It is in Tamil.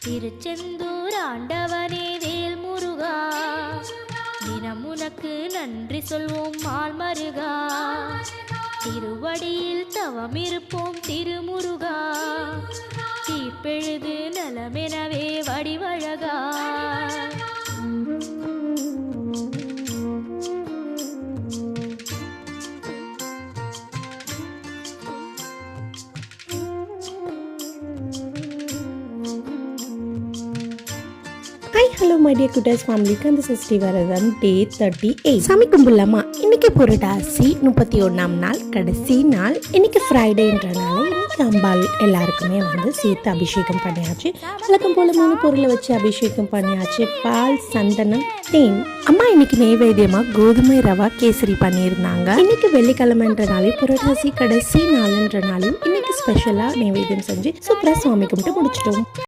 திருச்செந்தூர் ஆண்டவனே வேல் முருகா, தினம் உனக்கு நன்றி சொல்வோம் மால் மருகா. திருவடியில் தவம் இருப்போம் திருமுருகா, தீப்பெழுது நலமெனவே வடிவழகா. ஹாய் ஹலோ மை டியர் குட்டர்ஸ் ஃபேமிலிக்கு அந்த 60 வரதான் டே 38. சாமி கும்பிடலாமா? இன்னைக்கு புரட்டாசி 31ஆம் நாள், கடைசி நாள். இன்னைக்கு ஃப்ரைடேன்றனால இன்னைக்கு அம்பாள் எல்லாருக்குமே சேர்த்து அபிஷேகம் பண்ணியாச்சு. வழக்கம் போல 3 பொருளை வச்சு அபிஷேகம் பண்ணியாச்சு. பால், சந்தனம், தேன். அம்மா இன்னைக்கு நெய்வேத்தியமா கோதுமை ரவா கேசரி பண்ணியிருந்தாங்க. இன்னைக்கு வெள்ளிக்கிழமைன்றனாலே புரட்டாசி கடைசி நாள்ன்றனாலும் இன்னைக்கு ஸ்பெஷலா நெய்வேத்தியம் செஞ்சு சூப்பரா சுவாமி கும்பிட்டு முடிச்சிட்டோம்.